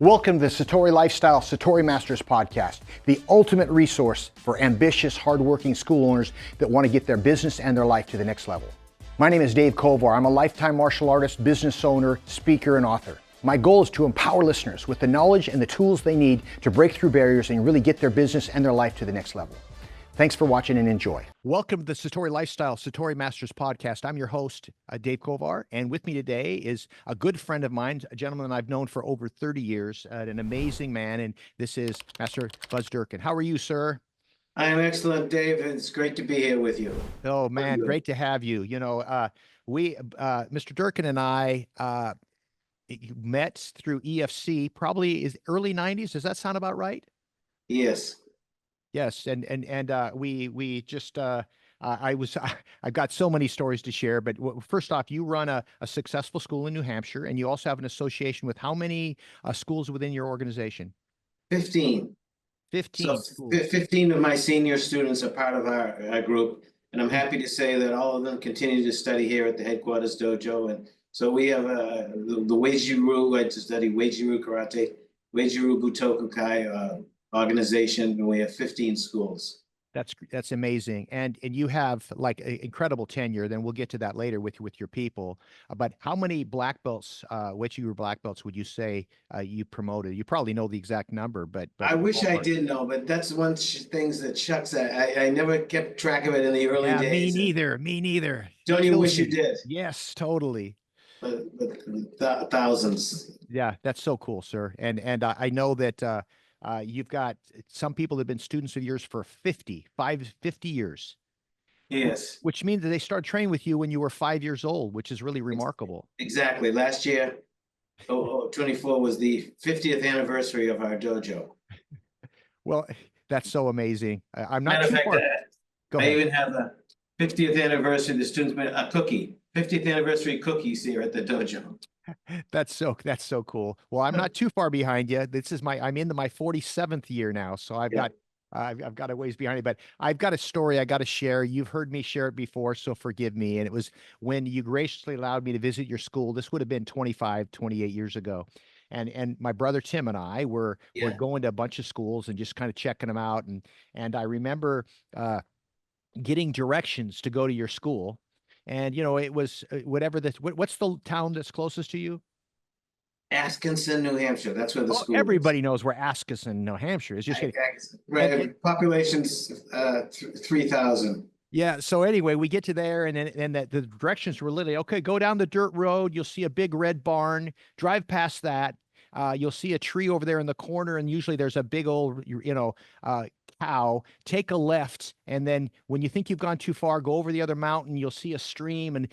Welcome to the Satori Lifestyle Satori Masters podcast, the ultimate resource for ambitious, hardworking school owners that want to get their business and their life to the next level. My name is Dave Kovar. I'm a lifetime martial artist, business owner, speaker, and author. My goal is to empower listeners with the knowledge and the tools they need to break through barriers and really get their business and their life to the next level. Thanks for watching and enjoy. Welcome to the Satori Lifestyle Satori Masters podcast. I'm your host, Dave Kovar, and with me today is a good friend of mine, a gentleman I've known for over 30 years, an amazing man, and this is Master Buzz Durkin. How are you, sir? I am excellent, Dave. It's great to be here with you. Oh, man, great to have you. You know, Mr. Durkin and I met through EFC, probably is early 90s. Does that sound about right? Yes. Yes, we just I've got so many stories to share, but first off, you run a successful school in New Hampshire, and you also have an association with how many schools within your organization? 15. 15 schools. 15 of my senior students are part of our group, and I'm happy to say that all of them continue to study here at the headquarters dojo. And so we have the Weijiro, I study Weijiro Karate, Weijiro Butoku Kai organization, and we have 15 schools. That's amazing, and you have like incredible tenure. Then we'll get to that later with your people. But how many black belts, Weijiro black belts, would you say you promoted? You probably know the exact number, but I wish I did know. But that's one things that shucks. I never kept track of it in the early days. Me neither. Don't you wish you did? Yes, totally. But thousands. Yeah, that's so cool, sir. And I know that. You've got some people that have been students of yours for 50 years. Yes. Which means that they started training with you when you were 5 years old, which is really remarkable. Exactly. Last year, 24 was the 50th anniversary of our dojo. Well, that's so amazing. I'm not too far. Go ahead. I even have a 50th anniversary. The students made a cookie, 50th anniversary cookies here at the dojo. That's so cool. Well, I'm not too far behind you. I'm into my 47th year now, so I've got a ways behind you, but I've got a story I got to share. You've heard me share it before, so forgive me. And it was when you graciously allowed me to visit your school. This would have been 28 years ago. And my brother Tim and I were going to a bunch of schools and just kind of checking them out. And I remember getting directions to go to your school. And, you know, it was what's the town that's closest to you? Atkinson, New Hampshire. That's where the school everybody knows where Atkinson, New Hampshire is. Just right. Population's 3,000. Yeah. So anyway, we get to there, and the directions were literally, okay, go down the dirt road. You'll see a big red barn. Drive past that. You'll see a tree over there in the corner, and usually there's a big old, cow. Take a left, and then when you think you've gone too far, go over the other mountain. You'll see a stream, and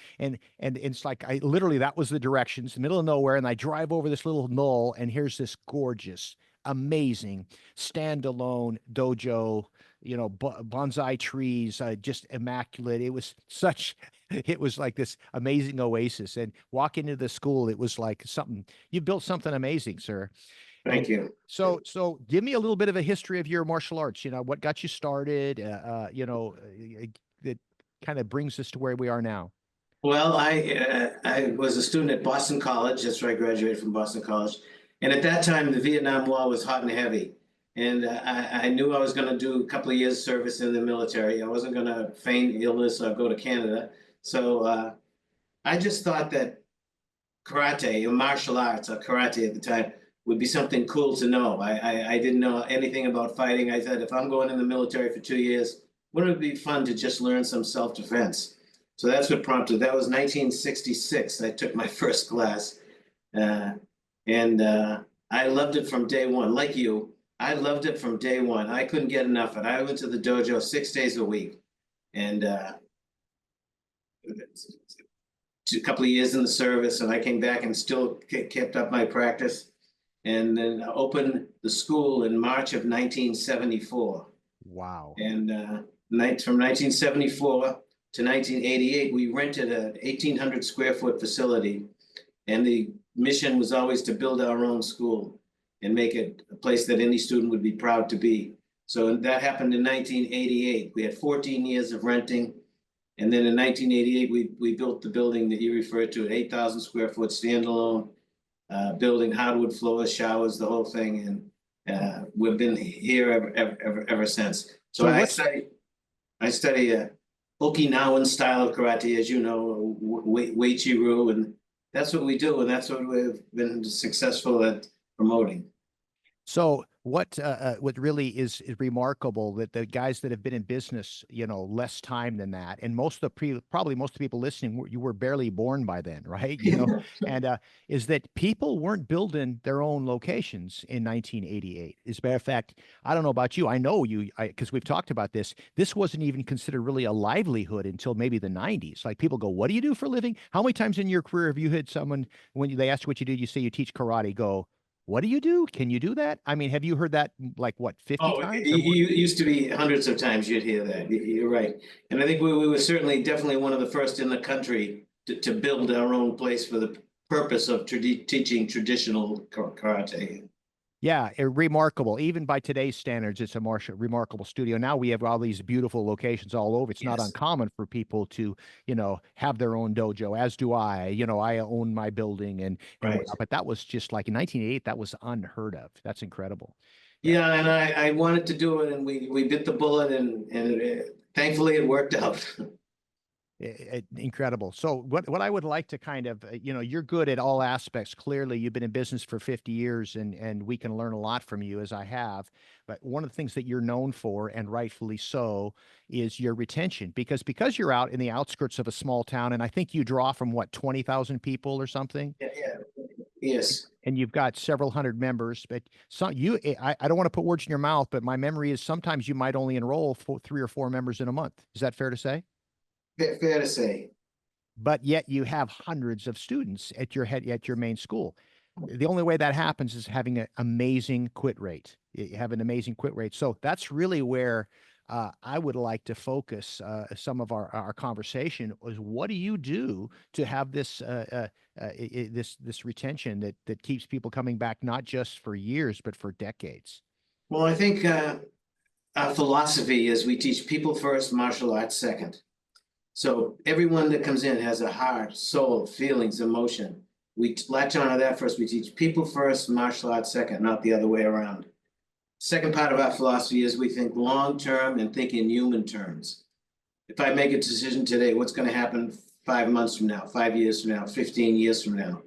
it's like that was the directions, the middle of nowhere. And I drive over this little knoll, and here's this gorgeous, amazing standalone dojo. Bonsai trees, just immaculate. It was like this amazing oasis. And walk into the school, it was like you built something amazing, sir. Thank you. So give me a little bit of a history of your martial arts. What got you started? That kind of brings us to where we are now. Well, I was a student at Boston College. That's where I graduated from Boston College. And at that time, the Vietnam War was hot and heavy. And I knew I was going to do a couple of years service in the military. I wasn't going to feign illness or go to Canada. So I just thought that karate, or martial arts, or karate at the time, would be something cool to know. I didn't know anything about fighting. I thought, if I'm going in the military for 2 years, wouldn't it be fun to just learn some self-defense? So that's what prompted. That was 1966. I took my first class. And I loved it from day one. Like you, I loved it from day one. I couldn't get enough of it. I went to the dojo 6 days a week. And a couple of years in the service, and I came back and still kept up my practice. And then opened the school in March of 1974. Wow. And from 1974 to 1988, we rented an 1,800 square foot facility. And the mission was always to build our own school and make it a place that any student would be proud to be. So that happened in 1988. We had 14 years of renting. And then in 1988, we built the building that you referred to, an 8,000 square foot standalone building hardwood floors, showers, the whole thing, and we've been here ever since. So I study Okinawan style of karate, as you know, Uechi-ryu, and that's what we do, and that's what we've been successful at promoting. So what really is remarkable that the guys that have been in business, you know, less time than that, and most of the probably most of the people listening, you were barely born by then, right? You know, and is that people weren't building their own locations in 1988. As a matter of fact, I don't know about you, I know you, because we've talked about this. This wasn't even considered really a livelihood until maybe the 90s. Like people go, "What do you do for a living?" How many times in your career have you had someone when they ask what you do, you say you teach karate, go, "What do you do? Can you do that?" I mean, have you heard that like what, 50 Oh, times or more? it used to be hundreds of times you'd hear that. You're right. And I think we were definitely one of the first in the country to build our own place for the purpose of teaching traditional karate. Yeah, remarkable. Even by today's standards, it's a remarkable studio. Now we have all these beautiful locations all over. It's not Yes, uncommon for people to, you know, have their own dojo, as do I. You know, I own my building and right. whatnot. But that was just like in 1988, that was unheard of. That's incredible. Yeah. Yeah, and I wanted to do it, and we bit the bullet, and thankfully it worked out. Incredible. So what I would like to kind of, you know, you're good at all aspects. Clearly, you've been in business for 50 years and we can learn a lot from you as I have. But one of the things that you're known for, and rightfully so, is your retention because you're out in the outskirts of a small town and I think you draw from what, 20,000 people or something? Yeah, yeah. Yes. And you've got several hundred members, but some I don't want to put words in your mouth, but my memory is sometimes you might only enroll 3 or 4 members in a month. Is that fair to say? Fair to say. But yet you have hundreds of students at your main school. The only way that happens is having an amazing quit rate. You have an amazing quit rate. So that's really where I would like to focus some of our conversation is what do you do to have this retention that keeps people coming back not just for years but for decades? Well, I think our philosophy is we teach people first, martial arts second. So everyone that comes in has a heart, soul, feelings, emotion. We latch on to that first. We teach people first, martial arts second, not the other way around. Second part of our philosophy is we think long-term and think in human terms. If I make a decision today, what's going to happen 5 months from now, 5 years from now, 15 years from now?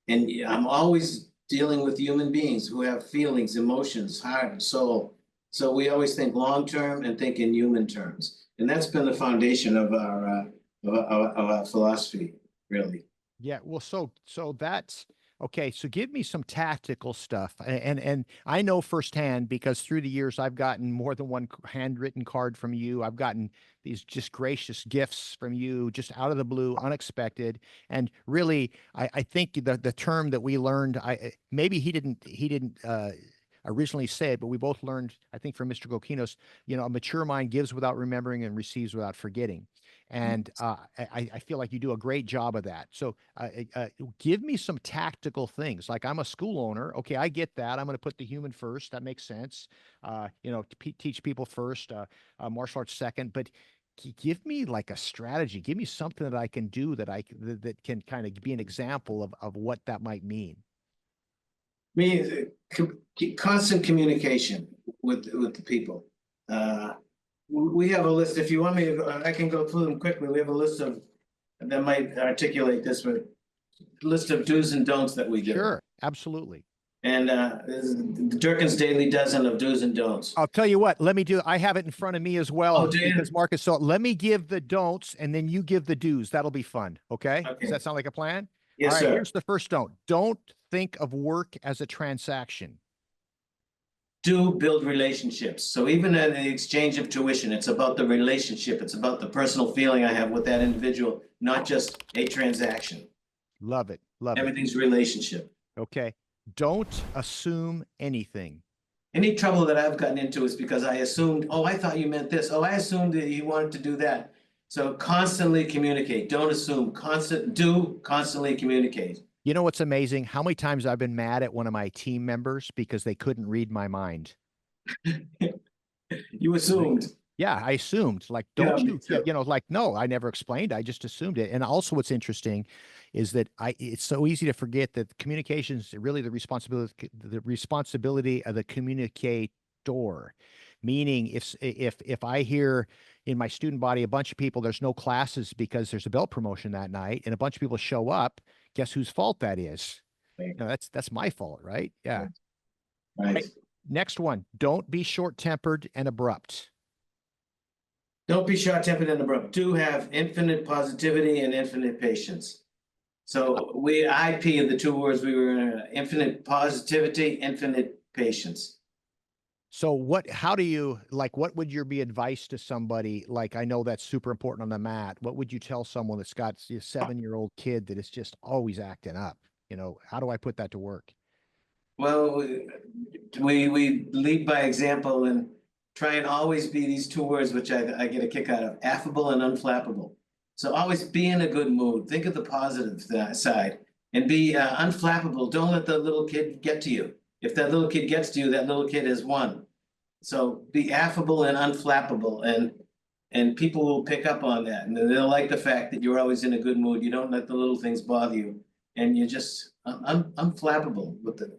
And I'm always dealing with human beings who have feelings, emotions, heart, and soul. So we always think long-term and think in human terms. And that's been the foundation of our philosophy, really. Yeah, well, so that's okay. So give me some tactical stuff, and I know firsthand because through the years I've gotten more than one handwritten card from you. I've gotten these just gracious gifts from you, just out of the blue, unexpected, and really, I think the term that we learned, maybe he didn't originally say it, but we both learned, I think, from Mr. Gokinos, you know, a mature mind gives without remembering and receives without forgetting. And I feel like you do a great job of that. So give me some tactical things. Like I'm a school owner. Okay, I get that. I'm going to put the human first. That makes sense. You know, teach people first, martial arts second. But give me like a strategy. Give me something that I can do that can kind of be an example of what that might mean. Means constant communication with the people. We have a list. If you want me, I can go through them quickly. We have a list of that might articulate this, but list of do's and don'ts that we do. Sure, absolutely. And the Durkin's Daily Dozen of do's and don'ts. I'll tell you what, I have it in front of me as well. Oh, do you? Because Marcus, so let me give the don'ts and then you give the do's. That'll be fun. Okay? Does that sound like a plan? Yes, all right, sir. Here's the first don't. Don't think of work as a transaction. Do build relationships. So even in the exchange of tuition, it's about the relationship. It's about the personal feeling I have with that individual, not just a transaction. Love it. Everything's relationship. Okay. Don't assume anything. Any trouble that I've gotten into is because I assumed, oh, I thought you meant this. Oh, I assumed that you wanted to do that. So constantly communicate. Don't assume. Constantly communicate. You know what's amazing? How many times I've been mad at one of my team members because they couldn't read my mind. You assumed. Yeah, I assumed. Like, Yeah, don't me you? Yeah, too. like, no, I never explained. I just assumed it. And also, what's interesting is that it's so easy to forget that communications really the responsibility of the communicator. Meaning, if I hear in my student body a bunch of people, there's no classes because there's a belt promotion that night, and a bunch of people show up, guess whose fault that is? Right, That's my fault, right? Yeah. right. Right. Right. Next one. Don't be short-tempered and abrupt. Don't be short-tempered and abrupt. Do have infinite positivity and infinite patience. So IP of the two words we were infinite positivity, infinite patience. So how do you like, what would your be advice to somebody? Like, I know that's super important on the mat. What would you tell someone that's got a 7-year-old kid that is just always acting up? How do I put that to work? Well, we lead by example and try and always be these two words, which I get a kick out of, affable and unflappable. So always be in a good mood. Think of the positive side and be unflappable. Don't let the little kid get to you. If that little kid gets to you, that little kid has won. So be affable and unflappable, and people will pick up on that, and they'll like the fact that you're always in a good mood. You don't let the little things bother you, and you're just unflappable with the.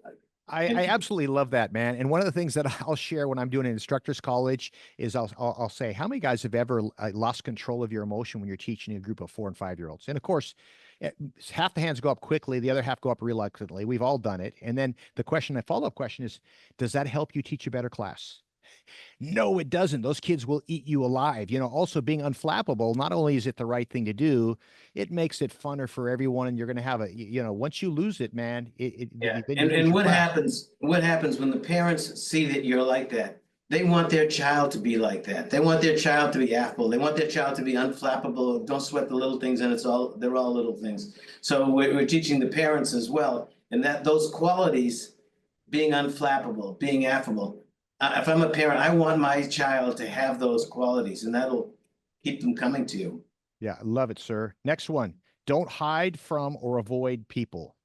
I And absolutely love that, man. And one of the things that I'll share when I'm doing an instructor's college is I'll say, how many guys have ever lost control of your emotion when you're teaching a group of 4 and 5-year-olds? And of course, half the hands go up quickly, the other half go up reluctantly. We've all done it. And then the follow-up question is, does that help you teach a better class? No, it doesn't. Those kids will eat you alive. Also being unflappable, not only is it the right thing to do, it makes it funner for everyone. And you're going to have once you lose it, man, yeah, then you and lose your what class. happens? What happens when the parents see that you're like that? They want their child to be like that. They want their child to be affable. They want their child to be unflappable. Don't sweat the little things, and they're all little things. So we're teaching the parents as well, and that those qualities, being unflappable, being affable. If I'm a parent, I want my child to have those qualities, and that'll keep them coming to you. Yeah, I love it, sir. Next one. Don't hide from or avoid people.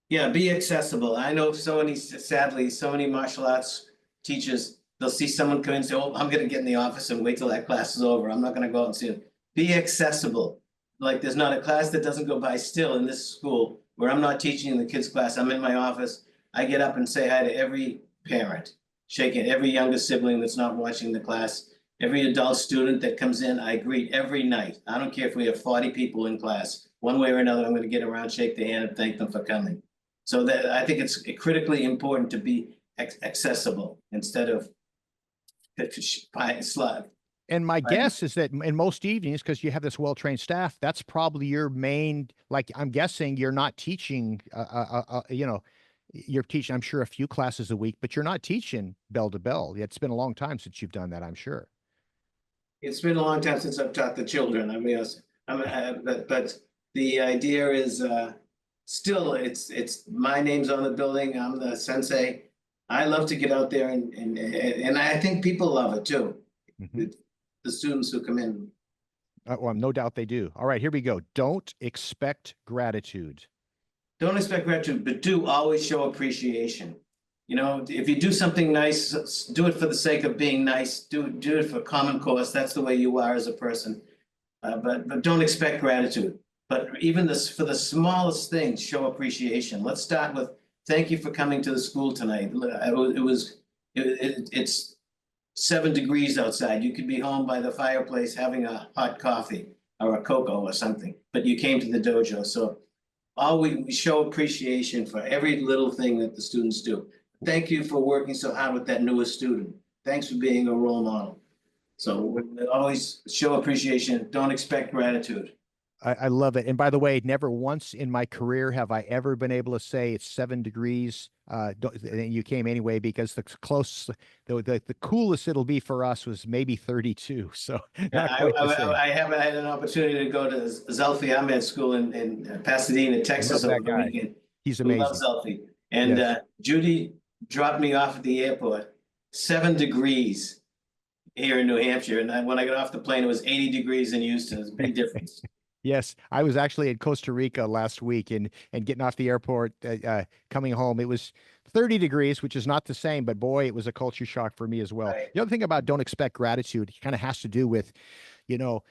Yeah, be accessible. I know sadly, so many martial arts teachers, they'll see someone come in and say, oh, I'm going to get in the office and wait till that class is over. I'm not going to go out and see them. Be accessible. Like there's not a class that doesn't go by still in this school where I'm not teaching in the kids' class. I'm in my office. I get up and say hi to every parent, shake it, every younger sibling that's not watching the class, every adult student that comes in, I greet every night. I don't care if we have 40 people in class. One way or another, I'm going to get around, shake their hand, and thank them for coming. So that I think it's critically important to be accessible instead of slide. And my guess is that in most evenings, because you have this well-trained staff, that's probably your main, like, I'm guessing you're not teaching, you're teaching, I'm sure, a few classes a week, but you're not teaching bell to bell. It's been a long time since you've done that, I'm sure. It's been a long time since I've taught the children. I mean, but the idea is still it's my name's on the building. I'm the sensei. I love to get out there and I think people love it too. Mhm. The students who come in. Well, no doubt they do. All right, here we go. Don't expect gratitude. Don't expect gratitude, but do always show appreciation. If you do something nice, do it for the sake of being nice. Do it for common cause. That's the way you are as a person. But don't expect gratitude. But even for the smallest things, show appreciation. Let's start with thank you for coming to the school tonight. It's 7 degrees outside. You could be home by the fireplace having a hot coffee or a cocoa or something, but you came to the dojo. So we show appreciation for every little thing that the students do. Thank you for working so hard with that newest student. Thanks for being a role model. So we always show appreciation. Don't expect gratitude. I love it. And by the way, never once in my career have I ever been able to say it's 7 degrees. And you came anyway, because the coolest it'll be for us was maybe 32. So not quite the same. I haven't had an opportunity to go to Zelfi Ahmed School in Pasadena, Texas Love over that the guy. weekend. He's We love amazing. Zelfi. And Yes. Judy dropped me off at the airport, 7 degrees here in New Hampshire. And when I got off the plane, it was 80 degrees in Houston. It's a big difference. Yes, I was actually in Costa Rica last week and getting off the airport, coming home. It was 30 degrees, which is not the same, but boy, it was a culture shock for me as well. Right. The other thing about don't expect gratitude, it kind of has to do with, you know,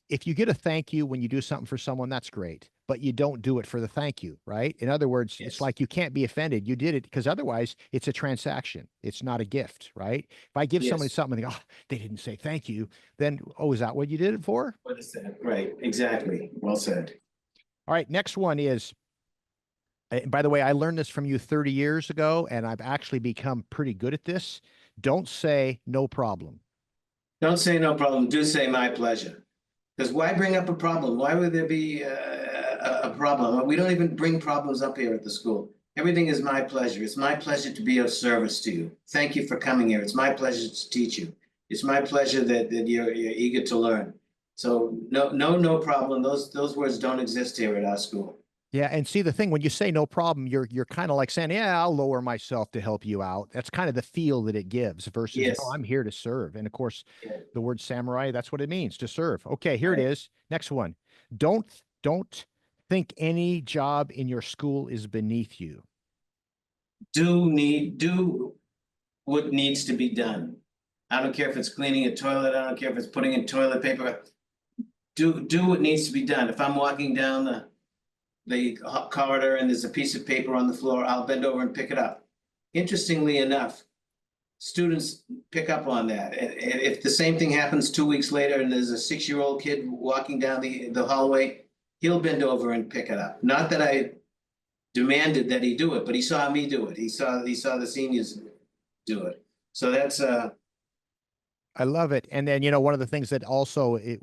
if you get a thank you when you do something for someone, that's great, but you don't do it for the thank you, right? In other words, it's Yes. like you can't be offended. You did it because otherwise it's a transaction. It's not a gift, right? If I give somebody Yes. something and they go, oh, they didn't say thank you, then, oh, is that what you did it for? What is that? Right. Exactly. Well said. All right, next one is, by the way, I learned this from you 30 years ago, and I've actually become pretty good at this. Don't say no problem. Don't say no problem. Do say my pleasure. Because why bring up a problem? Why would there be a problem? We don't even bring problems up here at the school. Everything is my pleasure. It's my pleasure to be of service to you. Thank you for coming here. It's my pleasure to teach you. It's my pleasure that you're eager to learn. So no problem. Those words don't exist here at our school. Yeah, and see the thing when you say no problem, you're kind of like saying, "Yeah, I'll lower myself to help you out." That's kind of the feel that it gives versus, "No, Yes. I'm here to serve." And of course, Yeah. the word samurai, that's what it means, to serve. Okay, here it Right. is. Next one. Don't think any job in your school is beneath you. Do what needs to be done. I don't care if it's cleaning a toilet. I don't care if it's putting in toilet paper. Do what needs to be done. If I'm walking down the corridor and there's a piece of paper on the floor, I'll bend over and pick it up. Interestingly enough, students pick up on that. If the same thing happens 2 weeks later and there's a 6-year-old kid walking down the hallway, he'll bend over and pick it up. Not that I demanded that he do it, but he saw me do it. He saw the seniors do it. So that's I love it. And then, one of the things that also in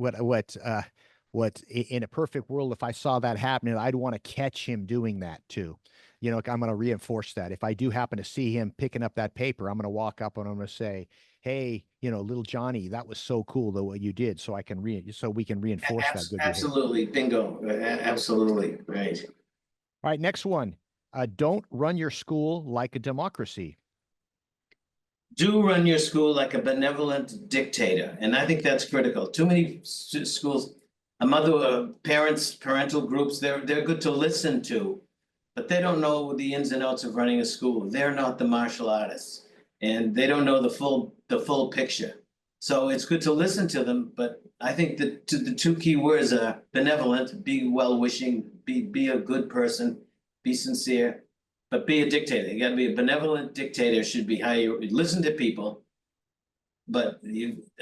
a perfect world, if I saw that happening, I'd want to catch him doing that too. I'm going to reinforce that. If I do happen to see him picking up that paper, I'm going to walk up and I'm going to say, "Hey, little Johnny, that was so cool though what you did." So we can reinforce that good behavior. absolutely bingo. Absolutely right. All right, next one. Don't run your school like a democracy. Do run your school like a benevolent dictator. And I think that's critical. Too many schools, parents, parental groups, they're good to listen to, but they don't know the ins and outs of running a school. They're not the martial artists, and they don't know the full picture. So it's good to listen to them, but I think that the two key words are benevolent, be well-wishing, be a good person, be sincere, but be a dictator. You got to be a benevolent dictator. Should be how you listen to people. But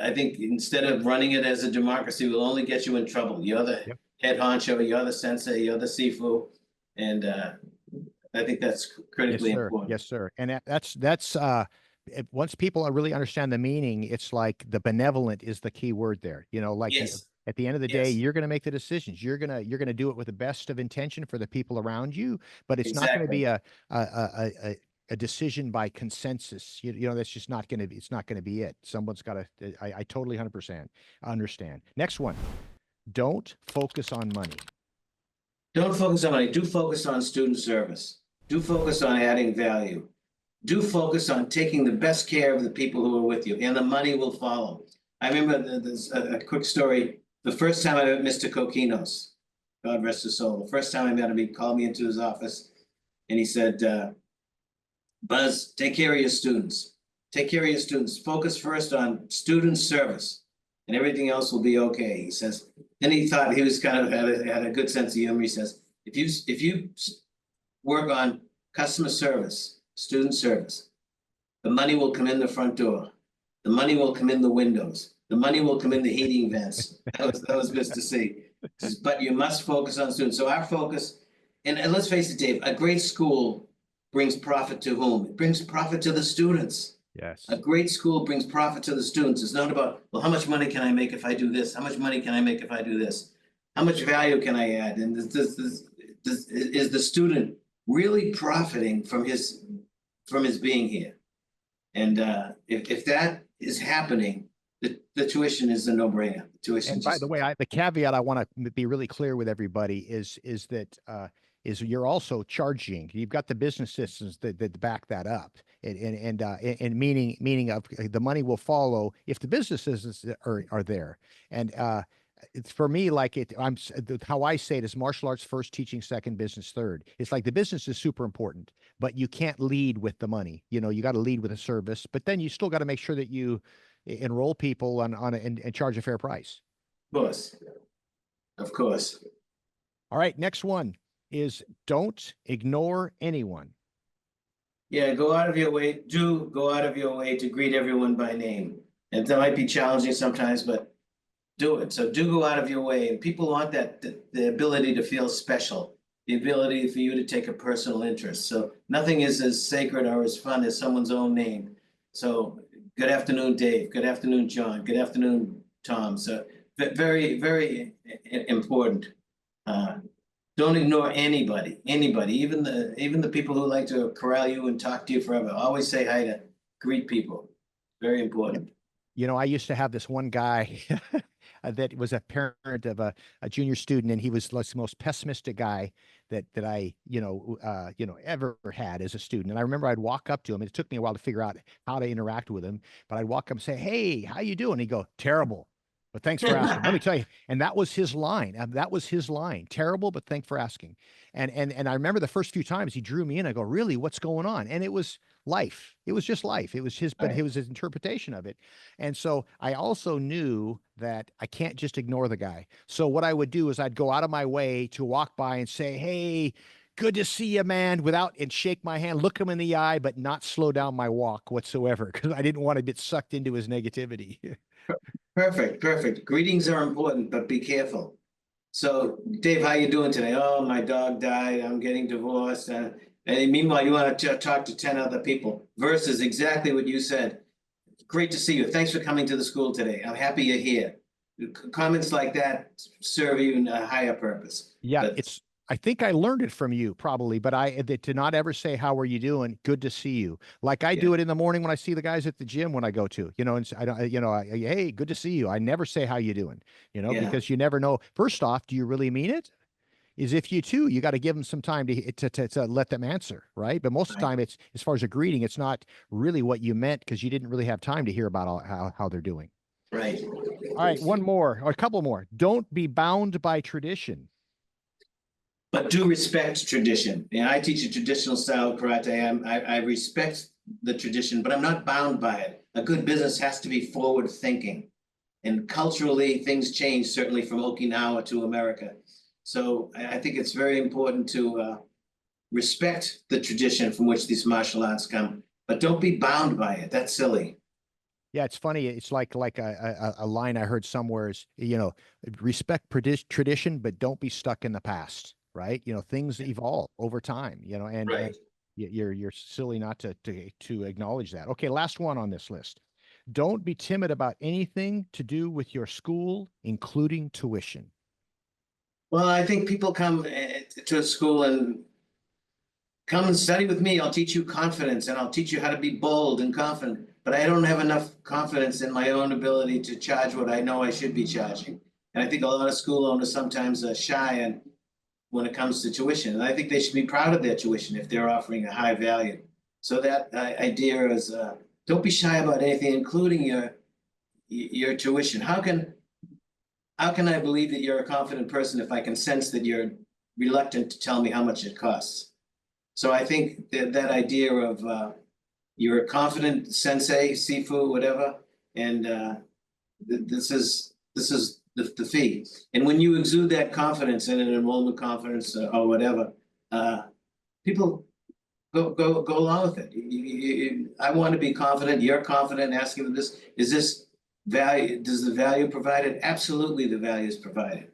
I think instead of running it as a democracy, will only get you in trouble. You're the Yep. head honcho. You're the sensei. You're the sifu, and I think that's Yes, critically sir. important. Yes, sir. And that's once people really understand the meaning, it's like the benevolent is the key word there. Like Yes. at the end of the day, Yes. you're going to make the decisions. You're going to do it with the best of intention for the people around you, but it's not going to Exactly. be a decision by consensus. That's just not going to be. It's not going to be it. Someone's got to. I totally 100% understand. Next one. Don't focus on money. Don't focus on money. Do focus on student service. Do focus on adding value. Do focus on taking the best care of the people who are with you, and the money will follow. I remember there's a quick story. The first time I met Mr. Coquinos, God rest his soul, the first time I met him, he called me into his office and he said, Buzz, take care of your students. Take care of your students. Focus first on student service, and everything else will be okay. He says. Then he thought he was kind of had a good sense of humor. He says, if you work on customer service, student service, the money will come in the front door. The money will come in the windows. The money will come in the heating vents. That was Mr. C. But you must focus on students. So our focus, and let's face it, Dave, a great school brings profit to whom? It brings profit to the students. A Yes. great school brings profit to the students. It's not about, well, how much money can I make if I do this? How much money can I make if I do this? How much value can I add? And is the student really profiting from his being here? And if that is happening, the tuition is a no-brainer. Tuition And by just the way, the caveat I want to be really clear with everybody is that you're also charging. You've got the business systems that back that up, and meaning of the money will follow if the business systems are there. And it's for me like how I say it is martial arts first, teaching second, business third. It's like the business is super important, but you can't lead with the money. You got to lead with a service, but then you still got to make sure that you enroll people and charge a fair price. Of course. Of course. All right, next one is don't ignore anyone. Yeah, go out of your way. Do go out of your way to greet everyone by name. And that might be challenging sometimes, but do it. So do go out of your way. And people want that, the ability to feel special, the ability for you to take a personal interest. So nothing is as sacred or as fun as someone's own name. So good afternoon, Dave. Good afternoon, John. Good afternoon, Tom. So very, very important. Don't ignore anybody, even the people who like to corral you and talk to you forever. Always say hi to greet people. Very important. I used to have this one guy that was a parent of a junior student, and he was like the most pessimistic guy that I ever had as a student. And I remember I'd walk up to him. It took me a while to figure out how to interact with him, but I'd walk up and say, "Hey, how you doing?" He'd go, "Terrible. But thanks for asking." Let me tell you, and that was his line. That was his line. Terrible, but thanks for asking. And I remember the first few times he drew me in. I go, "Really? What's going on?" And it was life. It was just life. It was his, but it was his interpretation of it. And so I also knew that I can't just ignore the guy. So what I would do is I'd go out of my way to walk by and say, "Hey, good to see you, man," and shake my hand, look him in the eye, but not slow down my walk whatsoever, because I didn't want to get sucked into his negativity. Perfect, perfect. Greetings are important, but be careful. So, Dave, how you doing today? Oh, my dog died. I'm getting divorced. And meanwhile, you want to talk to 10 other people versus exactly what you said. Great to see you. Thanks for coming to the school today. I'm happy you're here. Comments like that serve you in a higher purpose. Yeah, I think I learned it from you probably, but to not ever say, "How are you doing? Good to see you." Like I do it in the morning when I see the guys at the gym when I go to, and I don't, "Hey, good to see you." I never say, "How you doing?" Because you never know. First off, do you really mean it? Is if you too, you got to give them some time to let them answer, right? But most of the time, it's as far as a greeting, it's not really what you meant because you didn't really have time to hear about how they're doing. Right. All right, one more or a couple more. Don't be bound by tradition. But do respect tradition. Yeah, I teach a traditional style of karate. I respect the tradition, but I'm not bound by it. A good business has to be forward thinking. And culturally, things change, certainly from Okinawa to America. So I think it's very important to respect the tradition from which these martial arts come, but don't be bound by it. That's silly. Yeah, it's funny. It's like a line I heard somewhere is, respect tradition, but don't be stuck in the past, right? Things evolve over time, and you're silly not to acknowledge that. Okay, last one on this list. Don't be timid about anything to do with your school, including tuition. Well, I think people come to a school and come and study with me. I'll teach you confidence and I'll teach you how to be bold and confident. But I don't have enough confidence in my own ability to charge what I know I should be charging. And I think a lot of school owners sometimes are shy when it comes to tuition. And I think they should be proud of their tuition if they're offering a high value. So that idea is don't be shy about anything, including your tuition. How can I believe that you're a confident person if I can sense that you're reluctant to tell me how much it costs? So I think that idea of you're a confident sensei, sifu, whatever, and this is the fee. And when you exude that confidence in an enrollment conference or whatever, people go along with it. I want to be confident. You're confident. Asking them this: is this value? Does the value provided? Absolutely, the value is provided.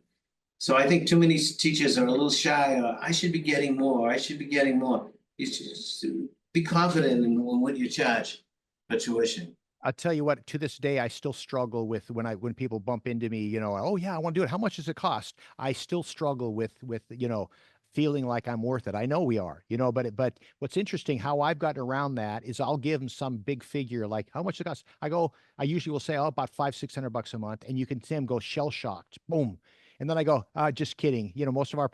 So I think too many teachers are a little shy. I should be getting more. I should be getting more. You should be confident in what you charge for tuition. I'll tell you what, to this day, I still struggle with when people bump into me, "Oh yeah, I want to do it. How much does it cost?" I still struggle with feeling like I'm worth it. I know we are, but what's interesting, how I've gotten around that is I'll give them some big figure, like how much it costs. I usually will say, "Oh, about $500-600 a month." And you can see them go shell shocked. Boom. And then I go, just kidding. Most of our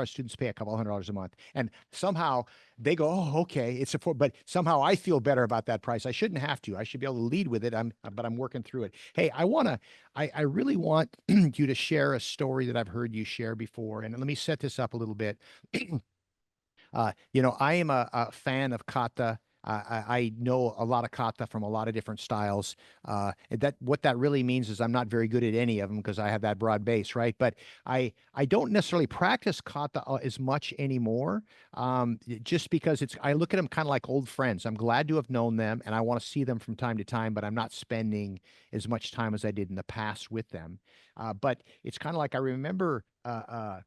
students pay a couple $100 a month. And somehow they go, oh, okay, it's a, but somehow I feel better about that price. I shouldn't have to. I should be able to lead with it. But I'm working through it. Hey, I really want you to share a story that I've heard you share before. And let me set this up a little bit. I am a fan of kata. I know a lot of kata from a lot of different styles. What that really means is I'm not very good at any of them because I have that broad base, right? But I don't necessarily practice kata as much anymore, just because I look at them kind of like old friends. I'm glad to have known them, and I want to see them from time to time, but I'm not spending as much time as I did in the past with them. But it's kind of like I remember. I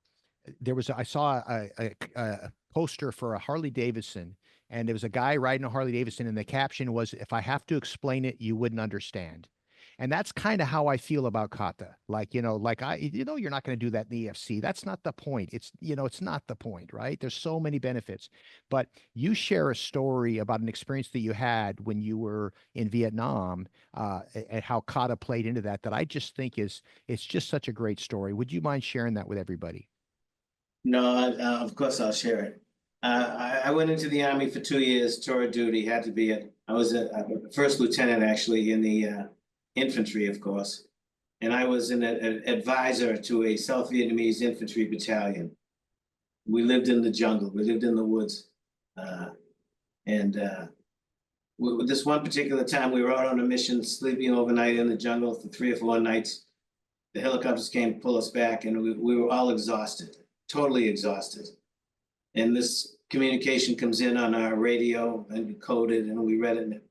saw a poster for a Harley Davidson, and there was a guy riding a Harley Davidson, and the caption was, "If I have to explain it, you wouldn't understand." And that's kind of how I feel about kata. Like, you're not going to do that in the EFC. That's not the point. It's not the point, right? There's so many benefits. But you share a story about an experience that you had when you were in Vietnam, and how kata played into that I just think it's just such a great story. Would you mind sharing that with everybody? No, of course I'll share it. I went into the Army for 2 years, tour of duty, had to be it. I was a first lieutenant actually in the infantry, of course. And I was an advisor to a South Vietnamese infantry battalion. We lived in the jungle, we lived in the woods. And this one particular time, we were out on a mission, sleeping overnight in the jungle for 3 or 4 nights. The helicopters came to pull us back, and we were all exhausted, totally exhausted. And this communication comes in on our radio and coded, and we read it.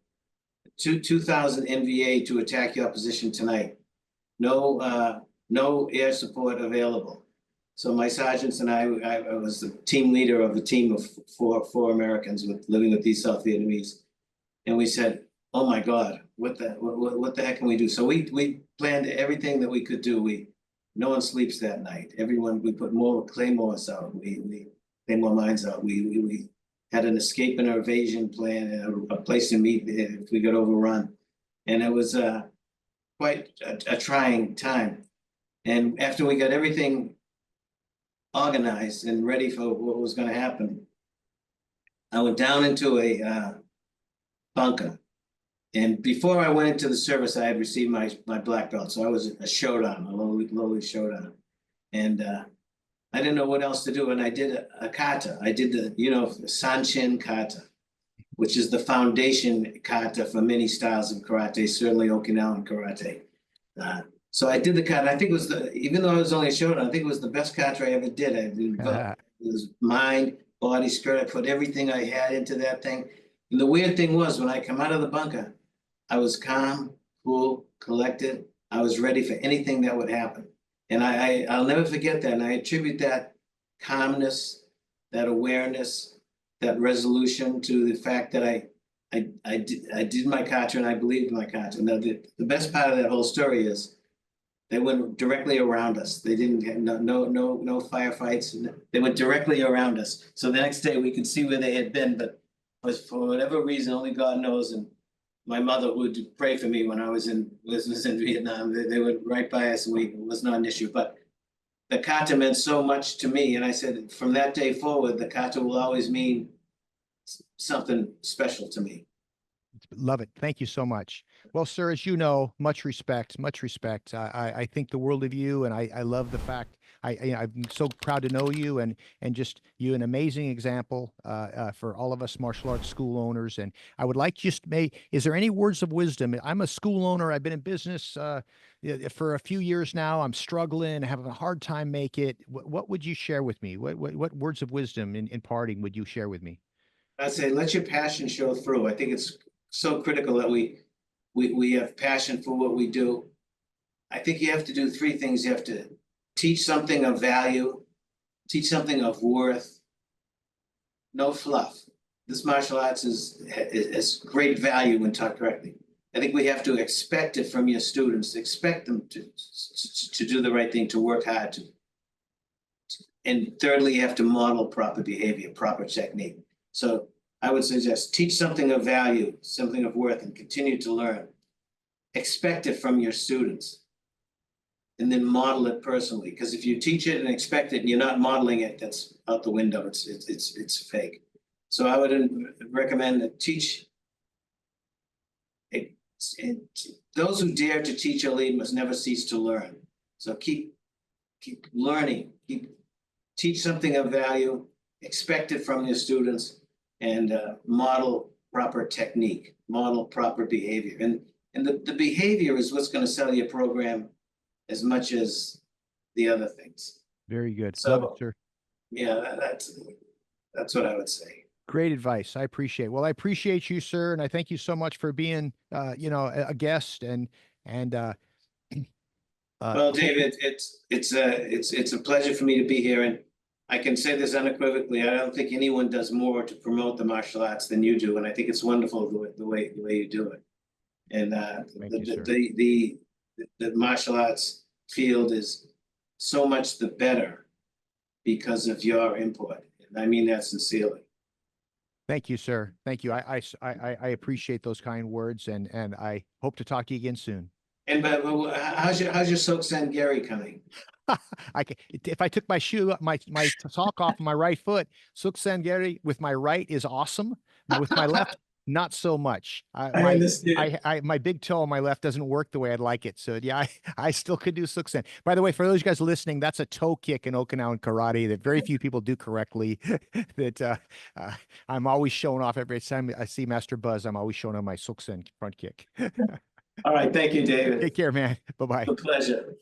2,000 NVA to attack your position tonight. No air support available. So my sergeants and I was the team leader of a team of four Americans living with these South Vietnamese. And we said, oh my God, what the heck can we do? So we planned everything that we could do. No one sleeps that night. We put more claymores out. We claymore mines out. We had an escape and evasion plan, a place to meet if we got overrun. And it was quite a trying time. And after we got everything organized and ready for what was going to happen, I went down into a bunker. And before I went into the service, I had received my black belt. So I was a showdown, a lowly showdown. And I didn't know what else to do. And I did a kata. I did the Sanshin kata, which is the foundation kata for many styles of karate, certainly Okinawan karate. So I did the kata. I think it was even though I was only a showdown, I think it was the best kata I ever did. It was mind, body, spirit. I put everything I had into that thing. And the weird thing was, when I come out of the bunker, I was calm, cool, collected. I was ready for anything that would happen. And I'll never forget that. And I attribute that calmness, that awareness, that resolution to the fact that I did my kata and I believed in my kata. Now, the best part of that whole story is they went directly around us. They didn't have no firefights. They went directly around us. So the next day we could see where they had been, but was for whatever reason, only God knows. And my mother would pray for me when I was in Vietnam. They went right by us, and it was not an issue. But the kata meant so much to me, and I said from that day forward, the kata will always mean something special to me. Love it. Thank you so much. Well, sir, as you know, much respect, much respect. I think the world of you, and I love the fact I'm so proud to know you, and just you an amazing example for all of us martial arts school owners. And I would like is there any words of wisdom? I'm a school owner. I've been in business for a few years now. I'm struggling, having a hard time make it. What would you share with me? What words of wisdom in parting would you share with me? I'd say let your passion show through. I think it's so critical that we have passion for what we do. I think you have to do 3 things. You have to teach something of value, teach something of worth, no fluff. This martial arts is great value when taught correctly. I think we have to expect it from your students, expect them to do the right thing, to work hard to. And thirdly, you have to model proper behavior, proper technique. So I would suggest teach something of value, something of worth, and continue to learn. Expect it from your students. and then model it personally. Because if you teach it and expect it and you're not modeling it, that's out the window. It's fake. So I would recommend that teach. Those who dare to teach or lead must never cease to learn. So keep learning, teach something of value, expect it from your students, and model proper technique, model proper behavior. And the behavior is what's going to sell your program as much as the other things. Very good. So, love it, sir. Yeah, that's what I would say. Great advice. I appreciate it. Well, I appreciate you, sir, and I thank you so much for being, a guest and. Well, David, it's a pleasure for me to be here, and I can say this unequivocally. I don't think anyone does more to promote the martial arts than you do, and I think it's wonderful the way you do it. And the martial arts field is so much the better because of your input, and I mean that sincerely. Thank you, sir. Thank you. I appreciate those kind words, and I hope to talk to you again soon. And but how's your Sok San Gary coming? If I took my sock off my right foot, Sok San Gary with my right is awesome. With my left, not so much. My big toe on my left doesn't work the way I'd like it. So yeah, I still could do Sok San. By the way, for those guys listening, that's a toe kick in Okinawan karate that very few people do correctly. That I'm always showing off every time I see Master Buzz. I'm always showing on my Sok San front kick. All right, thank you, David. Take care, man. Bye-bye. A pleasure.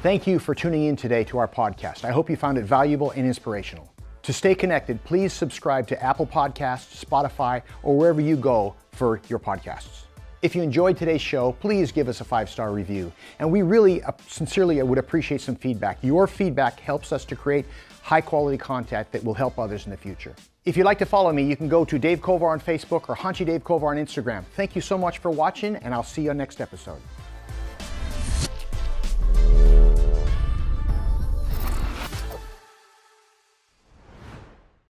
Thank you for tuning in today to our podcast. I hope you found it valuable and inspirational. To stay connected, please subscribe to Apple Podcasts, Spotify, or wherever you go for your podcasts. If you enjoyed today's show, please give us a 5-star review. And we really sincerely would appreciate some feedback. Your feedback helps us to create high-quality content that will help others in the future. If you'd like to follow me, you can go to Dave Kovar on Facebook or Hanchi Dave Kovar on Instagram. Thank you so much for watching, and I'll see you on next episode.